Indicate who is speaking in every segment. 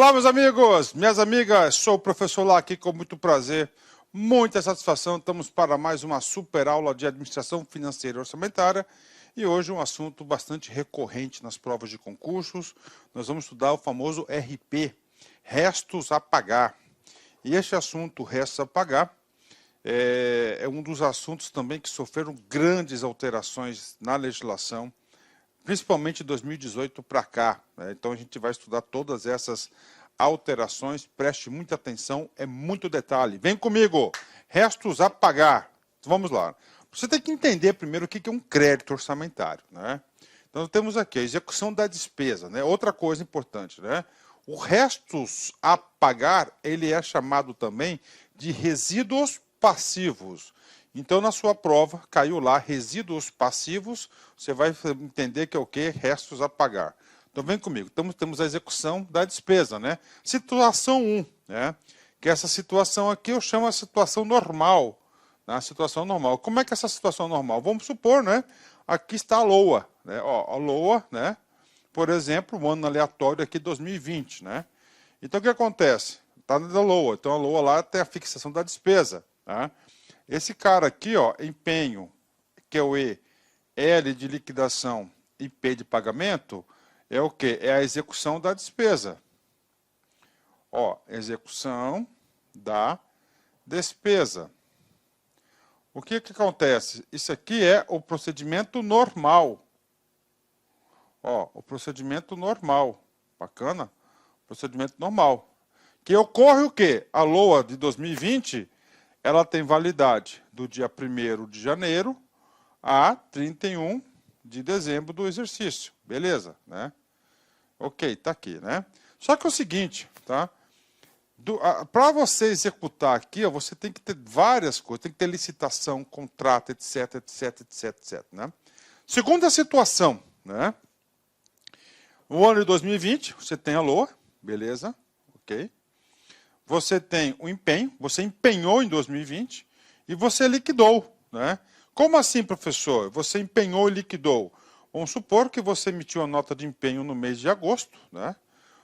Speaker 1: Olá, meus amigos, minhas amigas, sou o professor Lá aqui com muito prazer, muita satisfação. Estamos para mais uma super aula de administração financeira e orçamentária e hoje um assunto bastante recorrente nas provas de concursos. Nós vamos estudar o famoso RP, restos a pagar. E este assunto, restos a pagar, é um dos assuntos também que sofreram grandes alterações na legislação, principalmente de 2018 para cá, né? Então a gente vai estudar todas essas alterações, preste muita atenção, é muito detalhe. Vem comigo, restos a pagar. Vamos lá. Você tem que entender primeiro o que é um crédito orçamentário, né? Então nós temos aqui a execução da despesa, né? Outra coisa importante, né? O restos a pagar, ele é chamado também de resíduos passivos. Então, na sua prova, caiu lá resíduos passivos, você vai entender que é o quê? Restos a pagar. Então, vem comigo. Temos a execução da despesa, né? Situação 1, né? Que essa situação aqui eu chamo a situação normal. Né? A situação normal. Como é que é essa situação normal? Vamos supor, né? Aqui está a LOA, né? Ó, a LOA, né? Por exemplo, o ano aleatório aqui 2020, né? Então, o que acontece? Está na LOA. Então, a LOA lá tem a fixação da despesa, tá? Esse cara aqui, ó, empenho, que é o E, L de liquidação e P de pagamento, é o quê? É a execução da despesa. Ó, execução da despesa. O que acontece? Isso aqui é o procedimento normal. Ó, o procedimento normal. Bacana? Procedimento normal. Que ocorre o quê? A LOA de 2020... ela tem validade do dia 1º de janeiro a 31 de dezembro do exercício. Beleza, né? Ok, tá aqui, né? Só que é o seguinte, tá? Para você executar aqui, ó, você tem que ter várias coisas. Tem que ter licitação, contrato, etc, etc, etc, etc, né? Segunda situação, né? No ano de 2020, você tem a LOA, beleza, ok? Você tem o empenho, você empenhou em 2020 e você liquidou, né? Como assim, professor? Você empenhou e liquidou. Vamos supor que você emitiu a nota de empenho no mês de agosto, né?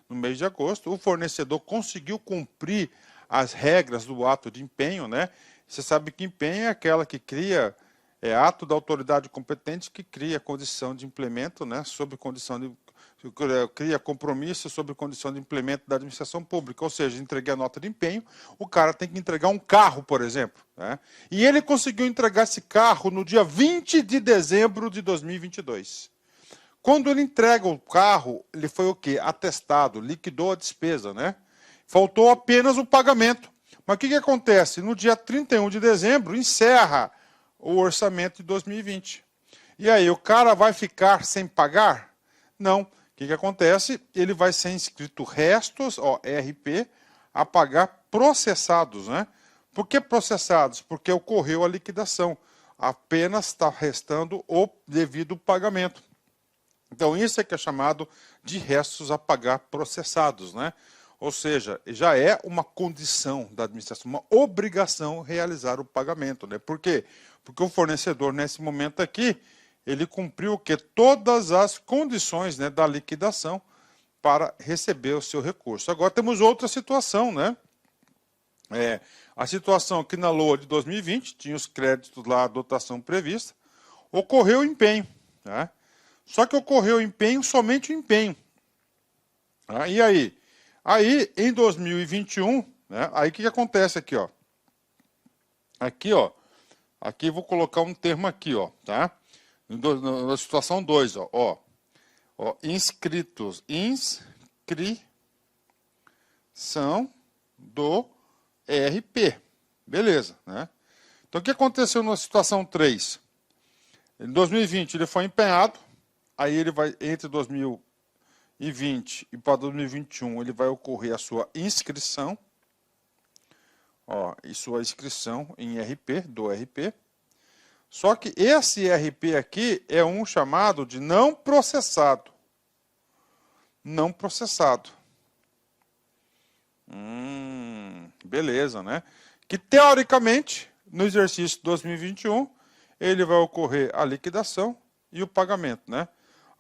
Speaker 1: No mês de agosto, o fornecedor conseguiu cumprir as regras do ato de empenho, né? Você sabe que empenho é aquela que cria, é ato da autoridade competente que cria condição de implemento, né? Sob condição de cria compromisso sobre condição de implemento da administração pública, ou seja, entreguei a nota de empenho, o cara tem que entregar um carro, por exemplo, né? E ele conseguiu entregar esse carro no dia 20 de dezembro de 2022. Quando ele entrega o carro, ele foi o quê? Atestado, liquidou a despesa, né? Faltou apenas o pagamento. Mas o que acontece? No dia 31 de dezembro, encerra o orçamento de 2020. E aí, o cara vai ficar sem pagar? Não. O que acontece? Ele vai ser inscrito restos, ó, RP, a pagar processados, né? Por que processados? Porque ocorreu a liquidação. Apenas está restando o devido pagamento. Então, isso é que é chamado de restos a pagar processados, né? Ou seja, já é uma condição da administração, uma obrigação realizar o pagamento, né? Por quê? Porque o fornecedor, nesse momento aqui, ele cumpriu o quê? Todas as condições, né, da liquidação para receber o seu recurso. Agora temos outra situação, né? A situação que na LOA de 2020, tinha os créditos lá, a dotação prevista, ocorreu o empenho, né? Só que ocorreu o empenho, somente o empenho. Tá? E aí? Aí, em 2021, né, aí o que acontece aqui, ó? Aqui, ó. Aqui vou colocar um termo aqui, ó, tá? Na situação 2, ó, inscritos, inscrição do ERP. Beleza, né? Então, o que aconteceu na situação 3? Em 2020, ele foi empenhado, aí ele vai, entre 2020 e para 2021, ele vai ocorrer a sua inscrição, ó, e sua inscrição em RP, do RP. Só que esse RP aqui é um chamado de não processado. Não processado. Beleza, né? Que teoricamente, no exercício 2021, ele vai ocorrer a liquidação e o pagamento, né?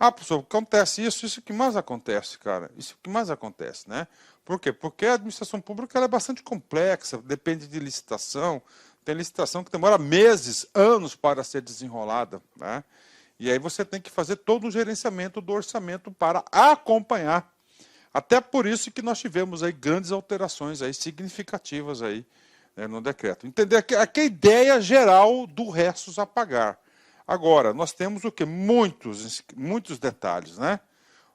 Speaker 1: Ah, professor, acontece isso que mais acontece, cara. Isso que mais acontece, né? Por quê? Porque a administração pública ela é bastante complexa, depende de licitação. Tem licitação que demora meses, anos para ser desenrolada, né? E aí você tem que fazer todo o gerenciamento do orçamento para acompanhar. Até por isso que nós tivemos aí grandes alterações aí, significativas aí, né, no decreto. Entender aqui a ideia geral do restos a pagar. Agora, nós temos o quê? Muitos detalhes, né?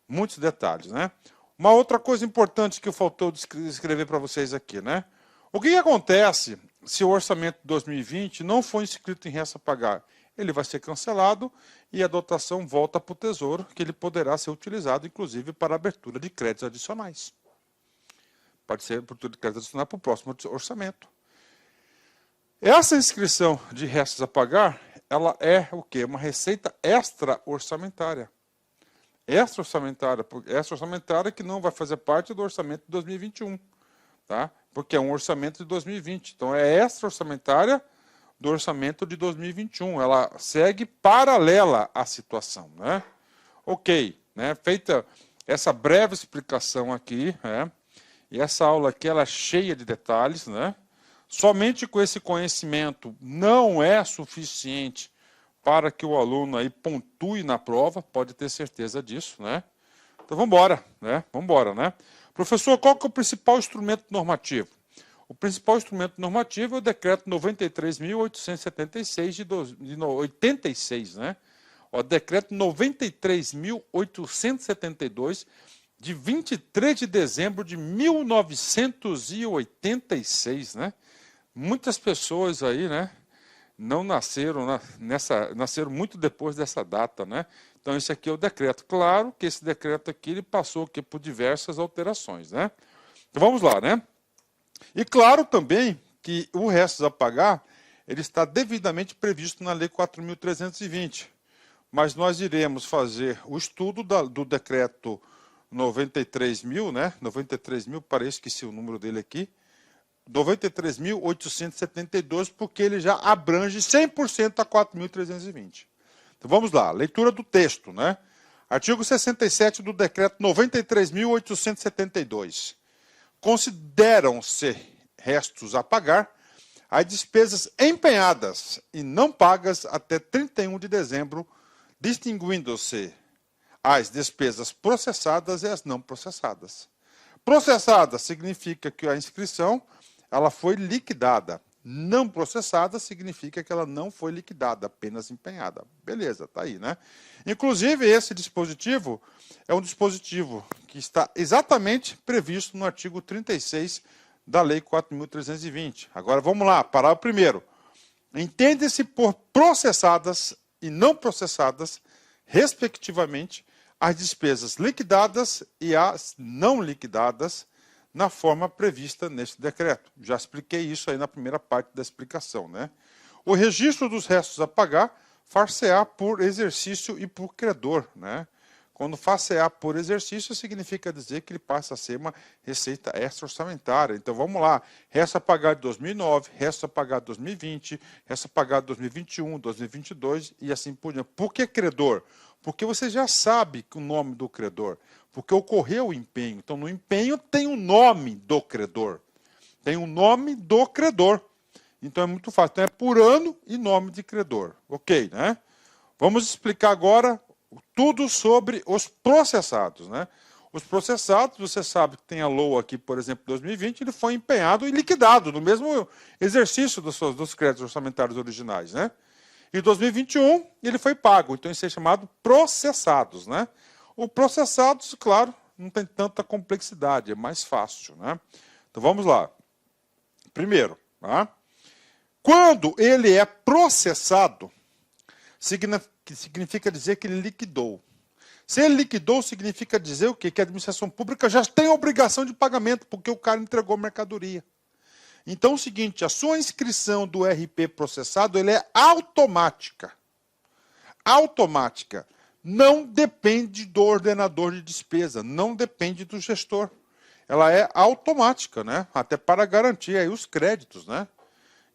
Speaker 1: Muitos detalhes, né? Uma outra coisa importante que faltou escrever para vocês aqui, né? O que acontece se o orçamento de 2020 não for inscrito em restos a pagar? Ele vai ser cancelado e a dotação volta para o Tesouro, que ele poderá ser utilizado, inclusive, para a abertura de créditos adicionais. Pode ser abertura de créditos adicionais para o próximo orçamento. Essa inscrição de restos a pagar, ela é o quê? Uma receita extra-orçamentária. Extra-orçamentária que não vai fazer parte do orçamento de 2021, tá? Porque é um orçamento de 2020. Então, é extra-orçamentária do orçamento de 2021. Ela segue paralela à situação, né? Ok, né? Feita essa breve explicação aqui, né? E essa aula aqui ela é cheia de detalhes, né? Somente com esse conhecimento não é suficiente para que o aluno aí pontue na prova, pode ter certeza disso, né? Então vamos embora, né? Vamos embora, né? Professor, qual que é o principal instrumento normativo? O principal instrumento normativo é o decreto 93.876 de 86, né? O decreto 93.872 de 23 de dezembro de 1986, né? Muitas pessoas aí, né, não nasceram nasceram muito depois dessa data, né? Então esse aqui é o decreto. Claro que esse decreto aqui ele passou aqui por diversas alterações, né? Então vamos lá, né? E claro também que o restos a pagar ele está devidamente previsto na Lei 4.320. Mas nós iremos fazer o estudo do decreto 93.000, né? 93.000, parece que esqueci o número dele aqui. 93.872, porque ele já abrange 100% a 4.320. Então vamos lá, leitura do texto, né? Artigo 67 do decreto 93.872. Consideram-se restos a pagar as despesas empenhadas e não pagas até 31 de dezembro, distinguindo-se as despesas processadas e as não processadas. Processada significa que a inscrição ela foi liquidada. Não processada significa que ela não foi liquidada, apenas empenhada. Beleza, tá aí, né? Inclusive, esse dispositivo é um dispositivo que está exatamente previsto no artigo 36 da Lei 4.320. Agora, vamos lá, parágrafo primeiro. Entende-se por processadas e não processadas, respectivamente, as despesas liquidadas e as não liquidadas, na forma prevista neste decreto. Já expliquei isso aí na primeira parte da explicação, né? O registro dos restos a pagar far-se-á por exercício e por credor, né? Quando far-se-á por exercício, significa dizer que ele passa a ser uma receita extra-orçamentária. Então, vamos lá. Resto a pagar de 2009, resto a pagar de 2020, resto a pagar de 2021, 2022 e assim por diante. Por que credor? Porque você já sabe o nome do credor. Porque ocorreu o empenho. Então, no empenho tem o nome do credor. Tem o nome do credor. Então, é muito fácil. Então, é por ano e nome de credor. Ok, né? Vamos explicar agora tudo sobre os processados, né? Os processados, você sabe que tem a LOA aqui, por exemplo, 2020, ele foi empenhado e liquidado no mesmo exercício dos créditos orçamentários originais, né? E 2021 ele foi pago, então isso é chamado processados, né? O processados, claro, não tem tanta complexidade, é mais fácil, né? Então vamos lá. Primeiro, tá? Quando ele é processado, significa dizer que ele liquidou. Se ele liquidou, significa dizer o quê? Que a administração pública já tem obrigação de pagamento, porque o cara entregou mercadoria. Então, é o seguinte, a sua inscrição do RP processado ele é automática. Automática. Não depende do ordenador de despesa, não depende do gestor. Ela é automática, né? Até para garantir aí os créditos, né?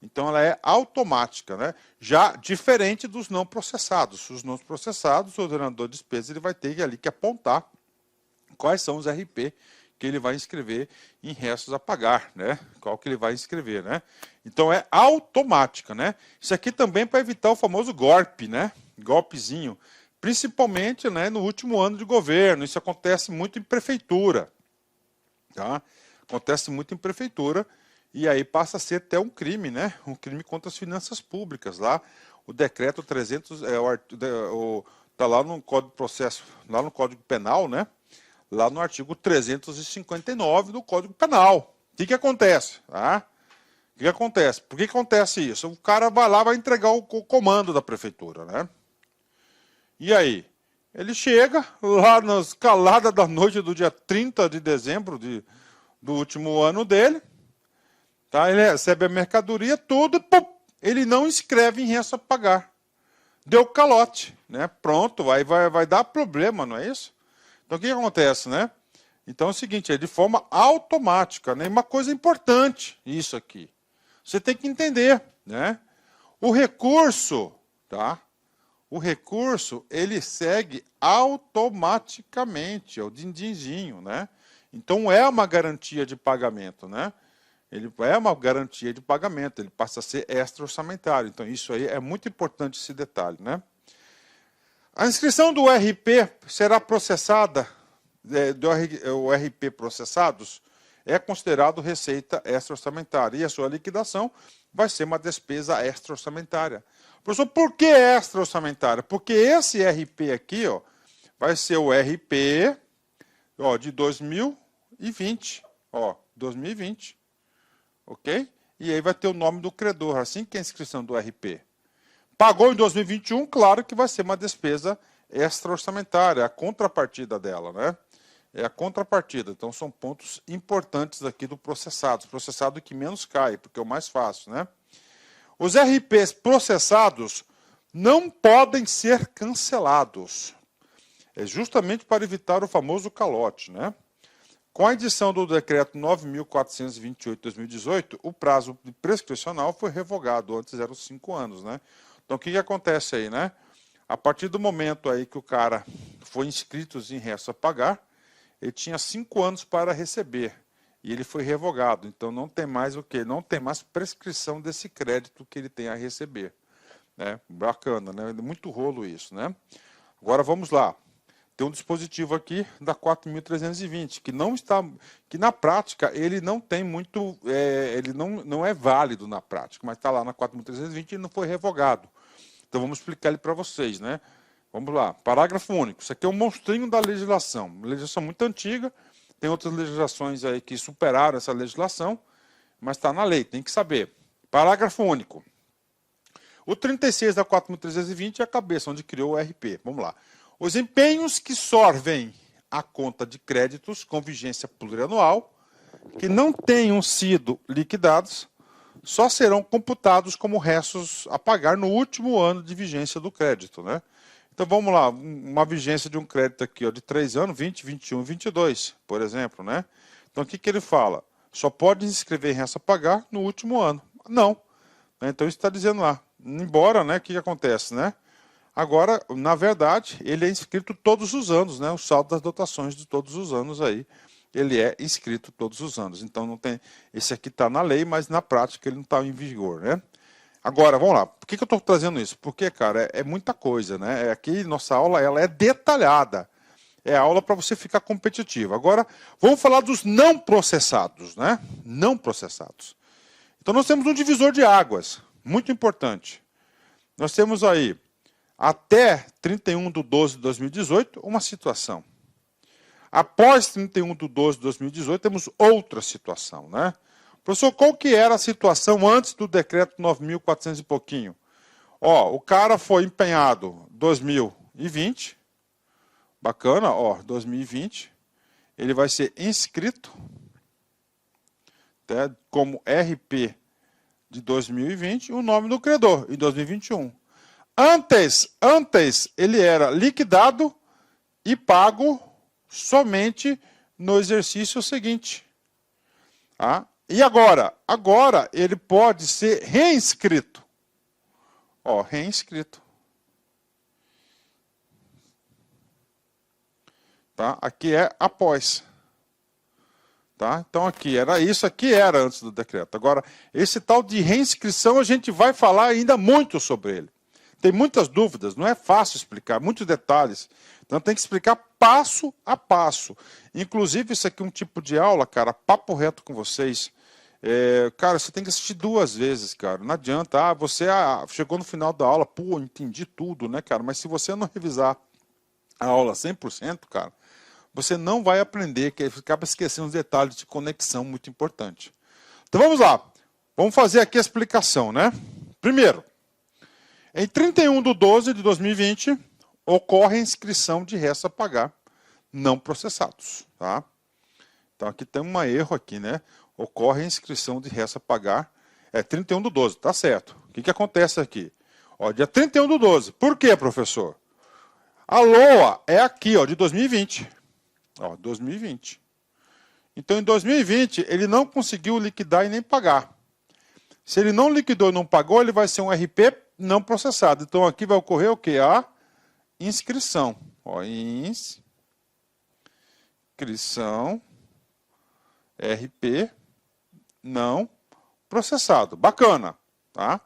Speaker 1: Então ela é automática, né? Já diferente dos não processados. Os não processados, o ordenador de despesas ele vai ter ali que apontar quais são os RP que ele vai inscrever em restos a pagar, né? Qual que ele vai inscrever, né? Então é automática, né? Isso aqui também para evitar o famoso golpe, né? Golpezinho, principalmente, né, no último ano de governo. Isso acontece muito em prefeitura, tá? Acontece muito em prefeitura e aí passa a ser até um crime, né? Um crime contra as finanças públicas. Lá o decreto 300 tá lá no Código de Processo, lá no Código Penal, né? Lá no artigo 359 do Código Penal. O que acontece? Ah, o que acontece? Por que acontece isso? O cara vai lá, vai entregar o comando da prefeitura, né? E aí? Ele chega lá na escalada da noite do dia 30 de dezembro do último ano dele, tá? Ele recebe a mercadoria, tudo, pum, ele não inscreve em resta a pagar. Deu calote, né? Pronto, vai dar problema, não é isso? Então, o que acontece, né? Então, é o seguinte, é de forma automática, né? Uma coisa importante, isso aqui. Você tem que entender, né? O recurso, tá? O recurso, ele segue automaticamente, é o din-dinzinho, né? Então, é uma garantia de pagamento, né? Ele é uma garantia de pagamento, ele passa a ser extra-orçamentário. Então, isso aí é muito importante esse detalhe, né? A inscrição do RP será processada, o RP processados é considerado receita extra-orçamentária e a sua liquidação vai ser uma despesa extra-orçamentária. Professor, por que extra-orçamentária? Porque esse RP aqui, ó, vai ser o RP ó, de 2020, ó, 2020, ok? E aí vai ter o nome do credor, assim que é a inscrição do RP. Pagou em 2021, claro que vai ser uma despesa extra-orçamentária, a contrapartida dela, né? É a contrapartida. Então, são pontos importantes aqui do processado. Processado que menos cai, porque é o mais fácil, né? Os RPs processados não podem ser cancelados. É justamente para evitar o famoso calote, né? Com a edição do decreto 9.428/2018, o prazo prescricional foi revogado, antes eram 5 anos, né? Então, o que acontece aí, né? A partir do momento aí que o cara foi inscrito em resto a pagar, ele tinha 5 anos para receber e ele foi revogado. Então, não tem mais o quê? Não tem mais prescrição desse crédito que ele tem a receber, né? Bacana, né? Muito rolo isso, né? Agora, vamos lá. Tem um dispositivo aqui da 4.320, que não está, que na prática ele não tem muito, ele não é válido na prática, mas está lá na 4.320 e não foi revogado. Então vamos explicar ele para vocês, né? Vamos lá, parágrafo único. Isso aqui é um monstrinho da legislação, uma legislação muito antiga, tem outras legislações aí que superaram essa legislação, mas está na lei, tem que saber. Parágrafo único. O 36 da 4.320 é a cabeça onde criou o RP. Vamos lá. Os empenhos que sorvem a conta de créditos com vigência plurianual, que não tenham sido liquidados, só serão computados como restos a pagar no último ano de vigência do crédito, né? Então vamos lá, uma vigência de um crédito aqui ó, de 3 anos, 20, 21 e 22, por exemplo, né? Então o que ele fala? Só pode inscrever em resto a pagar no último ano. Não. Então isso está dizendo lá. Embora, né, o que acontece, né? Agora, na verdade, ele é inscrito todos os anos, né? O saldo das dotações de todos os anos aí, ele é inscrito todos os anos. Então, não tem, esse aqui está na lei, mas na prática ele não está em vigor, né? Agora, vamos lá. Por que eu estou trazendo isso? Porque, cara, é muita coisa, né? Aqui, nossa aula, ela é detalhada. É aula para você ficar competitivo. Agora, vamos falar dos não processados, né? Não processados. Então, nós temos um divisor de águas, muito importante. Nós temos aí, até 31/12/2018, uma situação. Após 31/12/2018, temos outra situação, né? Professor, qual que era a situação antes do decreto 9.400 e pouquinho? Ó, o cara foi empenhado 2020, bacana, ó, 2020, ele vai ser inscrito, tá, como RP de 2020, o nome do credor, em 2021. Antes ele era liquidado e pago somente no exercício seguinte. Tá? E agora? Agora ele pode ser reinscrito. Ó, reinscrito. Tá? Aqui é após. Tá? Então aqui era isso, aqui era antes do decreto. Agora, esse tal de reinscrição a gente vai falar ainda muito sobre ele. Tem muitas dúvidas, não é fácil explicar, muitos detalhes. Então tem que explicar passo a passo. Inclusive, isso aqui é um tipo de aula, cara, papo reto com vocês. Cara, você tem que assistir 2 vezes, cara. Não adianta, você chegou no final da aula, pô, entendi tudo, né, cara? Mas se você não revisar a aula 100%, cara, você não vai aprender, que acaba esquecendo os detalhes de conexão muito importante. Então vamos lá. Vamos fazer aqui a explicação, né? Primeiro, em 31/12/2020, ocorre a inscrição de restos a pagar não processados, tá? Então aqui tem um erro aqui, né? Ocorre a inscrição de restos a pagar, 31/12, tá certo. O que acontece aqui? Ó, dia 31/12. Por quê, professor? A LOA é aqui, ó, de 2020. Ó, 2020. Então, em 2020, ele não conseguiu liquidar e nem pagar. Se ele não liquidou e não pagou, ele vai ser um RP não processado. Então, aqui vai ocorrer o quê? A inscrição. Ó, inscrição, RP não processado. Bacana, tá?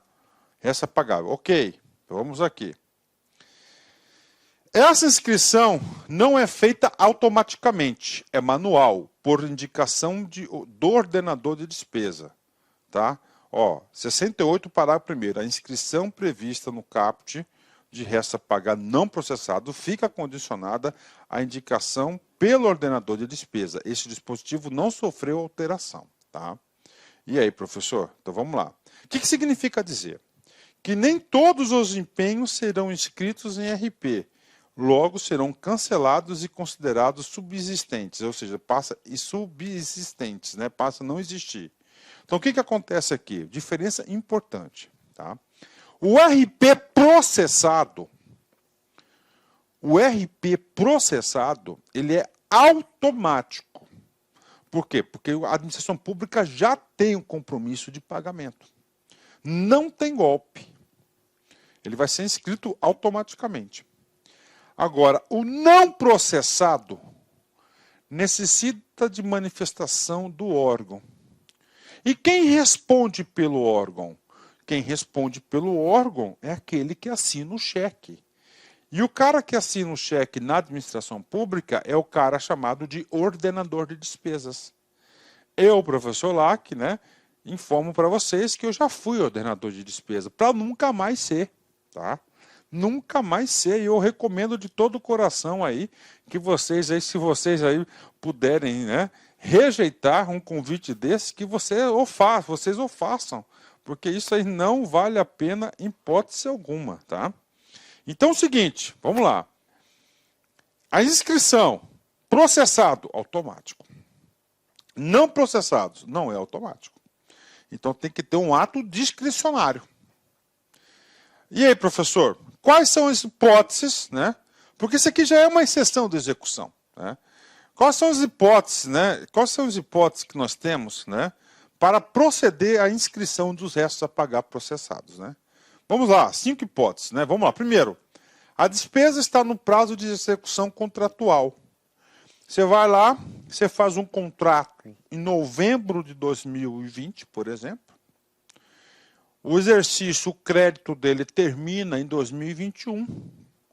Speaker 1: Essa pagável. Ok, vamos aqui. Essa inscrição não é feita automaticamente, é manual, por indicação do ordenador de despesa. Tá? Ó, 68, parágrafo 1º. A inscrição prevista no caput de restos a pagar não processado fica condicionada à indicação pelo ordenador de despesa. Este dispositivo não sofreu alteração. Tá? E aí, professor? Então vamos lá. O que significa dizer? Que nem todos os empenhos serão inscritos em RP. Logo, serão cancelados e considerados subsistentes, ou seja, passa a não existir. Então, o que acontece aqui? Diferença importante. Tá? O RP processado, ele é automático. Por quê? Porque a administração pública já tem um compromisso de pagamento. Não tem golpe. Ele vai ser inscrito automaticamente. Agora, o não processado necessita de manifestação do órgão. E quem responde pelo órgão? Quem responde pelo órgão é aquele que assina o cheque. E o cara que assina o cheque na administração pública é o cara chamado de ordenador de despesas. Eu, professor Lac, né, informo para vocês que eu já fui ordenador de despesa, para nunca mais ser, tá? Nunca mais ser. E eu recomendo de todo o coração aí que vocês aí, se vocês aí puderem, né, rejeitar um convite desse, que vocês o façam, porque isso aí não vale a pena em hipótese alguma, tá? Então é o seguinte, vamos lá. A inscrição processado, automático. Não processados, não é automático. Então tem que ter um ato discricionário. E aí, professor, quais são as hipóteses, né? Porque isso aqui já é uma exceção de execução, né? Quais são as hipóteses, né? Quais são as hipóteses que nós temos, né, para proceder à inscrição dos restos a pagar processados, né? Vamos lá, 5 hipóteses, né? Vamos lá. Primeiro, a despesa está no prazo de execução contratual. Você vai lá, você faz um contrato em novembro de 2020, por exemplo. O exercício, o crédito dele termina em 2021,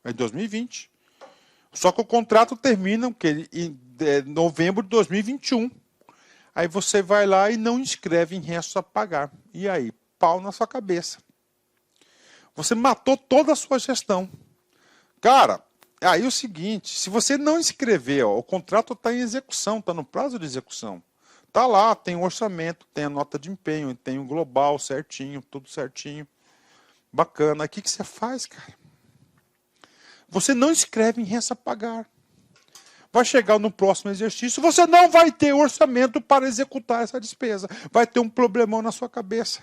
Speaker 1: em 2020. Só que o contrato termina em novembro de 2021. Aí você vai lá e não inscreve em restos a pagar. E aí, pau na sua cabeça. Você matou toda a sua gestão. Cara, aí é o seguinte, se você não inscrever, ó, o contrato está em execução, está no prazo de execução. Está lá, tem o orçamento, tem a nota de empenho, tem o global certinho, tudo certinho. Bacana. Aí o que você faz, cara? Você não escreve em resta a pagar. Vai chegar no próximo exercício, você não vai ter orçamento para executar essa despesa. Vai ter um problemão na sua cabeça.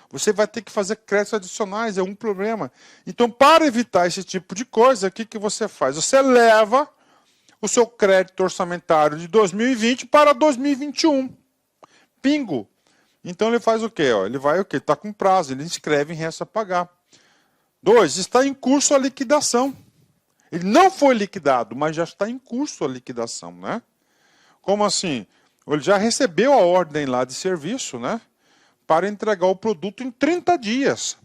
Speaker 1: Você vai ter que fazer créditos adicionais, é um problema. Então, para evitar esse tipo de coisa, o que você faz? Você leva o seu crédito orçamentário de 2020 para 2021. pingo. Então ele faz o quê? Ó, ele vai o quê? Está com prazo, ele inscreve em resto a pagar. 2, está em curso a liquidação. Ele não foi liquidado, mas já está em curso a liquidação, né? Como assim? Ele já recebeu a ordem lá de serviço, né? Para entregar o produto em 30 dias.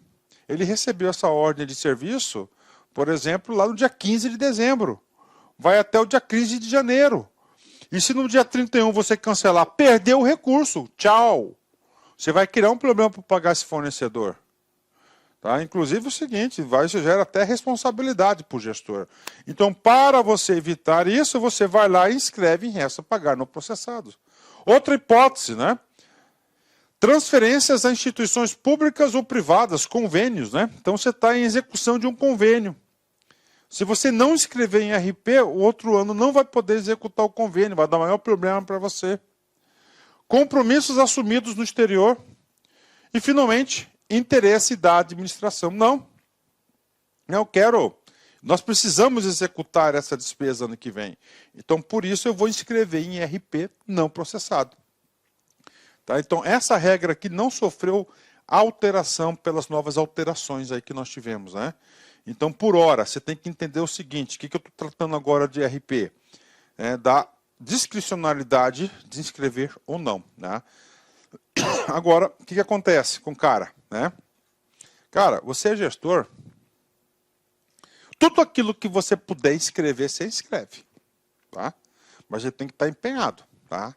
Speaker 1: Ele recebeu essa ordem de serviço, por exemplo, lá no dia 15 de dezembro. Vai até o dia 15 de janeiro. E se no dia 31 você cancelar, perdeu o recurso. Tchau. Você vai criar um problema para pagar esse fornecedor. Tá? Inclusive o seguinte, isso gera até responsabilidade para o gestor. Então, para você evitar isso, você vai lá e inscreve em resto a pagar no processado. Outra hipótese, né? Transferências a instituições públicas ou privadas, convênios, né? Então você está em execução de um convênio. Se você não inscrever em RP, o outro ano não vai poder executar o convênio, vai dar maior problema para você. Compromissos assumidos no exterior. E, finalmente, interesse da administração. Não. Eu quero. Nós precisamos executar essa despesa ano que vem. Então, por isso, eu vou inscrever em RP não processado. Tá? Então, essa regra aqui não sofreu alteração pelas novas alterações aí que nós tivemos, né? Então, por hora, você tem que entender o seguinte, o que eu estou tratando agora de RP? Da discricionalidade de inscrever ou não, né? Agora, o que acontece com o cara, né? Cara, você é gestor, tudo aquilo que você puder escrever, você escreve, tá? Mas ele tem que estar empenhado, tá?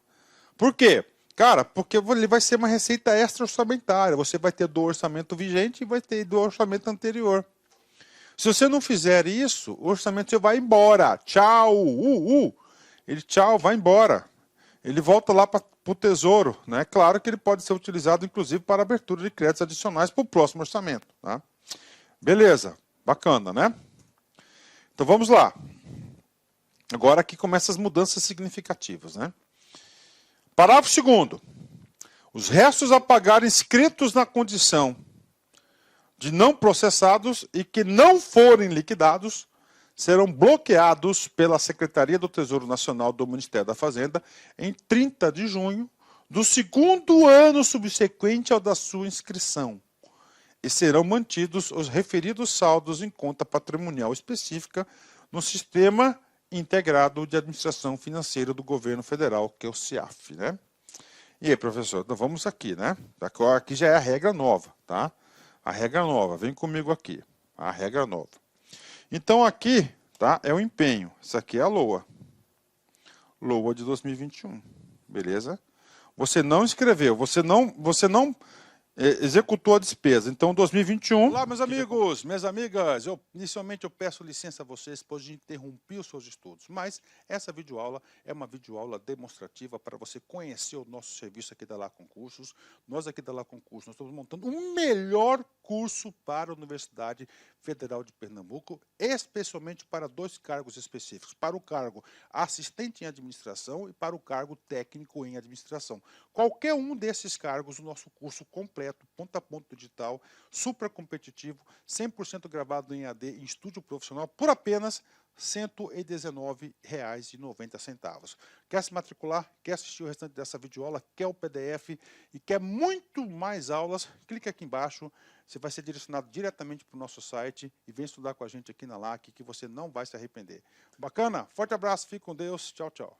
Speaker 1: Por quê? Cara, porque ele vai ser uma receita extra orçamentária. Você vai ter do orçamento vigente e vai ter do orçamento anterior. Se você não fizer isso, o orçamento vai embora. Tchau, Ele tchau, vai embora. Ele volta lá para o tesouro, né? Claro que ele pode ser utilizado, inclusive, para abertura de créditos adicionais para o próximo orçamento, tá? Beleza, bacana, né? Então vamos lá. Agora aqui começam as mudanças significativas, né? Parágrafo 2º. Os restos a pagar inscritos na condição de não processados e que não forem liquidados serão bloqueados pela Secretaria do Tesouro Nacional do Ministério da Fazenda em 30 de junho do segundo ano subsequente ao da sua inscrição e serão mantidos os referidos saldos em conta patrimonial específica no Sistema Integrado de Administração Financeira do Governo Federal, que é o CIAF, né? E aí, professor, então vamos aqui, né? Aqui já é a regra nova, tá? A regra nova, vem comigo aqui. A regra nova. Então aqui, tá? É o empenho. Isso aqui é a LOA. LOA de 2021. Beleza? Você não escreveu, você não executou a despesa. Então, 2021... Olá, meus amigos, minhas amigas. Inicialmente, eu peço licença a vocês, pois de interromper os seus estudos. Mas essa videoaula é uma videoaula demonstrativa para você conhecer o nosso serviço aqui da Lá Concursos. Nós aqui da Lá Concursos, nós estamos montando um melhor curso para a Universidade Federal de Pernambuco, especialmente para 2 cargos específicos. Para o cargo assistente em administração e para o cargo técnico em administração. Qualquer um desses cargos, o nosso curso completo, ponta a ponta digital, super competitivo, 100% gravado em AD, em estúdio profissional, por apenas R$ 119,90. Quer se matricular? Quer assistir o restante dessa videoaula? Quer o PDF e quer muito mais aulas? Clique aqui embaixo, você vai ser direcionado diretamente para o nosso site e vem estudar com a gente aqui na LAC, que você não vai se arrepender. Bacana? Forte abraço, fique com Deus, tchau, tchau.